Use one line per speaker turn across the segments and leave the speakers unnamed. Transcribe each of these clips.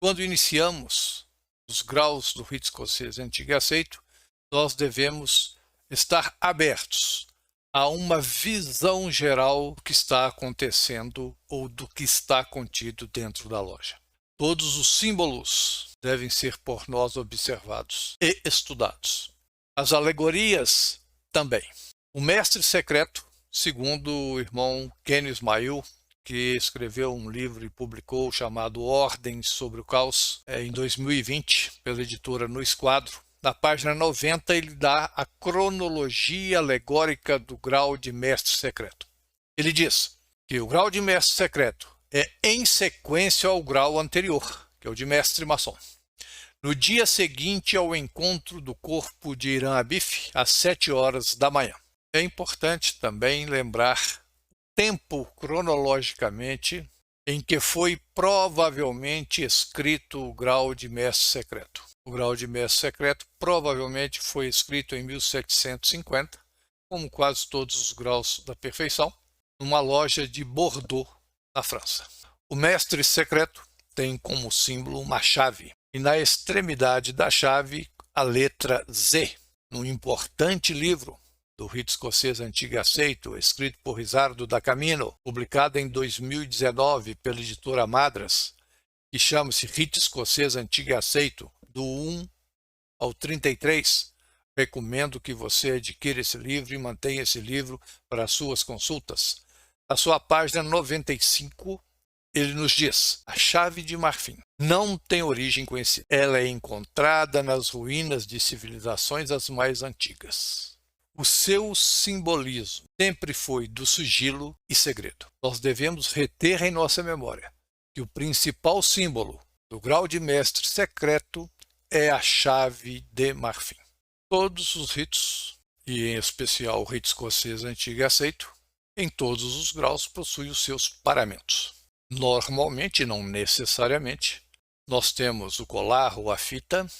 Quando iniciamos os graus do rito escocês antigo e aceito, nós devemos estar abertos a uma visão geral do que está acontecendo ou do que está contido dentro da loja. Todos os símbolos devem ser por nós observados e estudados. As alegorias também. O mestre secreto, segundo o irmão Kenny Ismail, que escreveu um livro e publicou chamado Ordens sobre o Caos, em 2020, pela editora No Esquadro. Na página 90, ele dá a cronologia alegórica do grau de mestre secreto. Ele diz que o grau de mestre secreto é em sequência ao grau anterior, que é o de mestre maçom. No dia seguinte ao encontro do corpo de Irã Abif, às 7 horas da manhã. É importante também lembrar o tempo cronologicamente em que foi provavelmente escrito o grau de mestre secreto. O grau de mestre secreto provavelmente foi escrito em 1750, como quase todos os graus da perfeição, numa loja de Bordeaux, na França. O mestre secreto tem como símbolo uma chave, e na extremidade da chave a letra Z, num importante livro do rito escocês antigo e aceito, escrito por Rizzardo da Camino, publicado em 2019 pela editora Madras, que chama-se Rito Escocês Antigo e Aceito, do 1 ao 33. Recomendo que você adquira esse livro e mantenha esse livro para as suas consultas. Na sua página 95, ele nos diz: a chave de marfim não tem origem conhecida. Ela é encontrada nas ruínas de civilizações as mais antigas. O seu simbolismo sempre foi do sigilo e segredo. Nós devemos reter em nossa memória que o principal símbolo do grau de mestre secreto é a chave de marfim. Todos os ritos, e em especial o rito escocês antigo e aceito, em todos os graus possuem os seus paramentos. Normalmente, não necessariamente, nós temos o colar ou a fita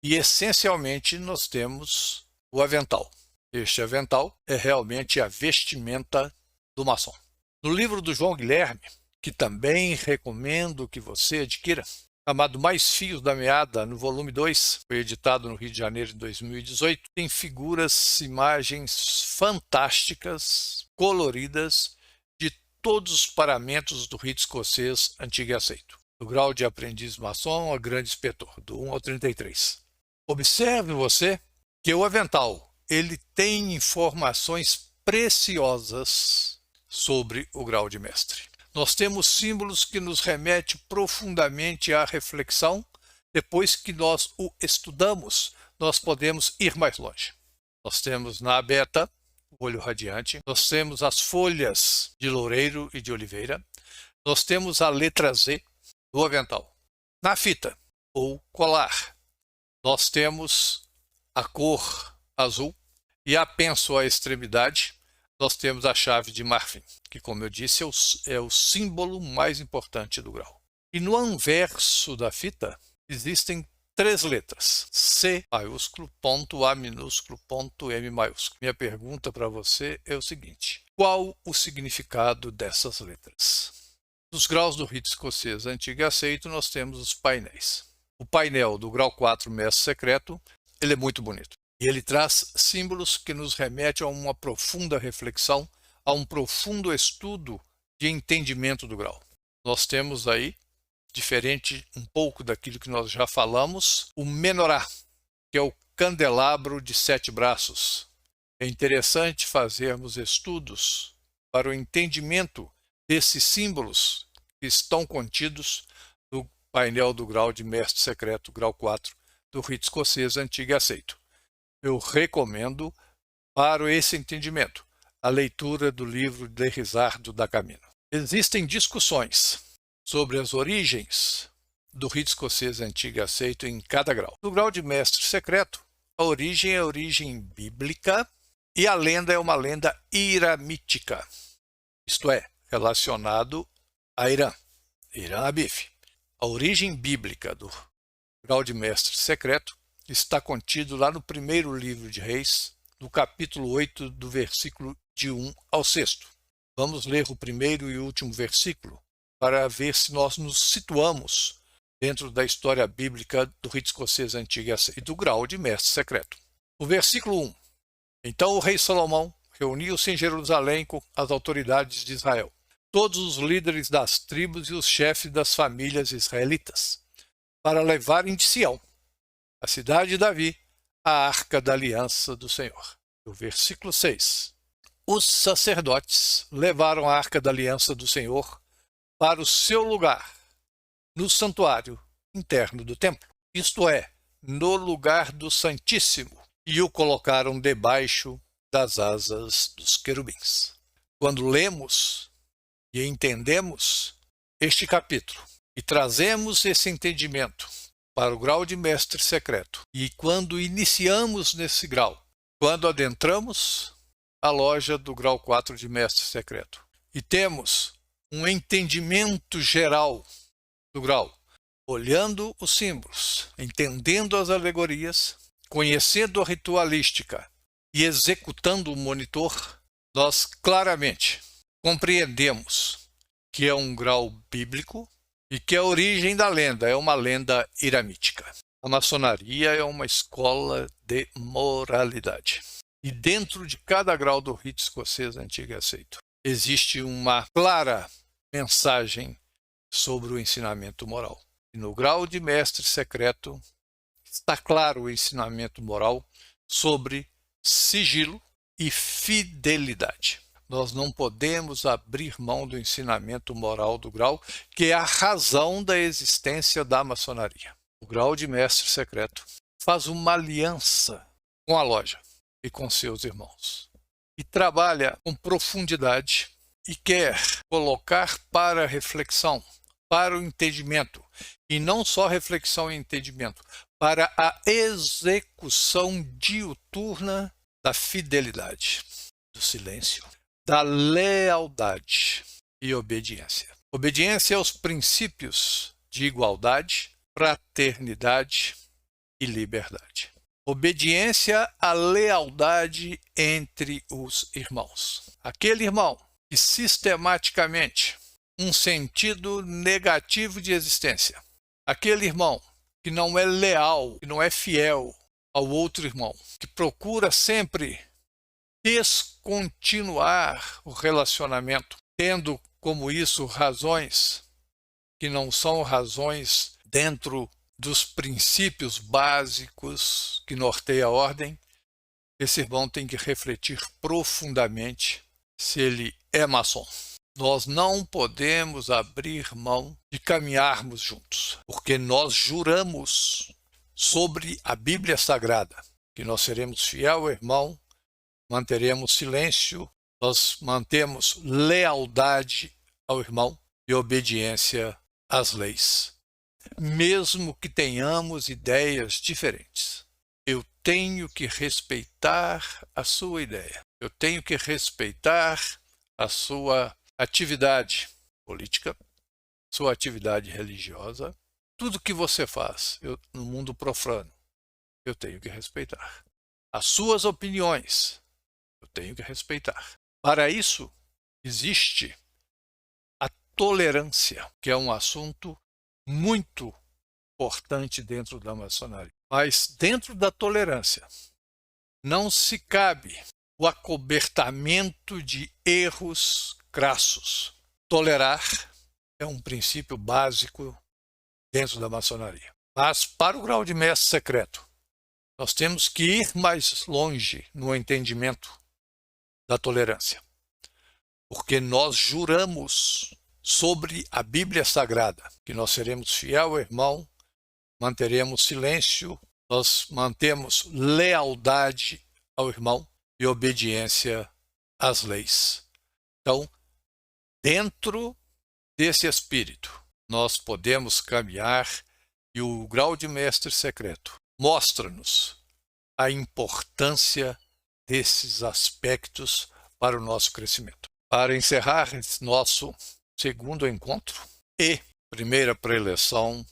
e, essencialmente, nós temos o avental. Este avental é realmente a vestimenta do maçom. No livro do João Guilherme, que também recomendo que você adquira, chamado Mais Fios da Meada, no volume 2, foi editado no Rio de Janeiro em 2018, tem figuras, imagens fantásticas, coloridas, de todos os paramentos do rito escocês antigo e aceito, do grau de aprendiz maçom a grande inspetor, do 1 ao 33. Observe você que o avental ele tem informações preciosas sobre o grau de mestre. Nós temos símbolos que nos remetem profundamente à reflexão. Depois que nós o estudamos, nós podemos ir mais longe. Nós temos na abeta o olho radiante, nós temos as folhas de loureiro e de oliveira, nós temos a letra Z do avental. Na fita, ou colar, nós temos a cor azul e apenso à extremidade, nós temos a chave de marfim, que, como eu disse, é o símbolo mais importante do grau. E no anverso da fita existem 3 letras, C maiúsculo, ponto A minúsculo, ponto M maiúsculo. Minha pergunta para você é o seguinte: qual o significado dessas letras? Nos graus do rito escocês antigo e aceito, nós temos os painéis. O painel do grau 4 mestre secreto, ele é muito bonito. E ele traz símbolos que nos remetem a uma profunda reflexão, a um profundo estudo de entendimento do grau. Nós temos aí, diferente um pouco daquilo que nós já falamos, o menorá, que é o candelabro de 7 braços. É interessante fazermos estudos para o entendimento desses símbolos que estão contidos no painel do grau de mestre secreto, grau 4, do rito escocês antigo e aceito. Eu recomendo, para esse entendimento, a leitura do livro de Rizzardo da Camino. Existem discussões sobre as origens do rito escocês antigo e aceito em cada grau. No grau de mestre secreto, a origem é a origem bíblica e a lenda é uma lenda iramítica, isto é, relacionado a Irã Abif. A origem bíblica do grau de mestre secreto está contido lá no primeiro livro de Reis, no capítulo 8, do versículo de 1 ao 6. Vamos ler o primeiro e último versículo para ver se nós nos situamos dentro da história bíblica do rito escocês antigo e do grau de mestre secreto. O versículo 1. Então o rei Salomão reuniu-se em Jerusalém com as autoridades de Israel, todos os líderes das tribos e os chefes das famílias israelitas, para levarem de Sião, a cidade de Davi, a arca da aliança do Senhor. O versículo 6. Os sacerdotes levaram a arca da aliança do Senhor para o seu lugar, no santuário interno do templo, isto é, no lugar do Santíssimo, e o colocaram debaixo das asas dos querubins. Quando lemos e entendemos este capítulo e trazemos esse entendimento para o grau de mestre secreto, e quando iniciamos nesse grau, quando adentramos a loja do grau 4 de mestre secreto e temos um entendimento geral do grau, olhando os símbolos, entendendo as alegorias, conhecendo a ritualística e executando o monitor, nós claramente compreendemos que é um grau bíblico e que a origem da lenda é uma lenda iramítica. A maçonaria é uma escola de moralidade. E dentro de cada grau do rito escocês antigo e aceito, existe uma clara mensagem sobre o ensinamento moral. E no grau de mestre secreto está claro o ensinamento moral sobre sigilo e fidelidade. Nós não podemos abrir mão do ensinamento moral do grau, que é a razão da existência da maçonaria. O grau de mestre secreto faz uma aliança com a loja e com seus irmãos, e trabalha com profundidade e quer colocar para reflexão, para o entendimento, e não só reflexão e entendimento, para a execução diuturna da fidelidade, do silêncio, da lealdade e obediência. Obediência aos princípios de igualdade, fraternidade e liberdade. Obediência à lealdade entre os irmãos. Aquele irmão que sistematicamente um sentido negativo de existência. Aquele irmão que não é leal, que não é fiel ao outro irmão, que procura sempre descontinuar o relacionamento, tendo como isso razões que não são razões dentro dos princípios básicos que norteiam a ordem, esse irmão tem que refletir profundamente se ele é maçom. Nós não podemos abrir mão de caminharmos juntos, porque nós juramos sobre a Bíblia Sagrada que nós seremos fiel ao irmão, manteremos silêncio, nós mantemos lealdade ao irmão e obediência às leis. Mesmo que tenhamos ideias diferentes, eu tenho que respeitar a sua ideia, eu tenho que respeitar a sua atividade política, sua atividade religiosa, tudo que você faz no mundo profano, eu tenho que respeitar. As suas opiniões, eu tenho que respeitar. Para isso, existe a tolerância, que é um assunto muito importante dentro da maçonaria. Mas dentro da tolerância, não se cabe o acobertamento de erros crassos. Tolerar é um princípio básico dentro da maçonaria. Mas para o grau de mestre secreto, nós temos que ir mais longe no entendimento da tolerância. Porque nós juramos sobre a Bíblia Sagrada que nós seremos fiel ao irmão, manteremos silêncio, nós mantemos lealdade ao irmão e obediência às leis. Então, dentro desse espírito, nós podemos caminhar e o grau de mestre secreto mostra-nos a importância desses aspectos para o nosso crescimento. Para encerrar esse nosso segundo encontro e primeira preleção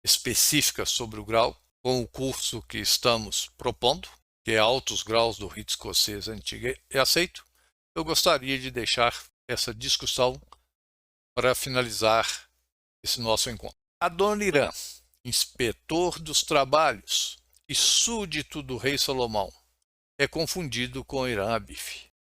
específica sobre o grau, com o curso que estamos propondo, que é Altos Graus do Rito Escocês Antigo e Aceito, eu gostaria de deixar essa discussão para finalizar esse nosso encontro. Adoniram inspetor dos trabalhos e súdito do rei Salomão, é confundido com Irã Abif.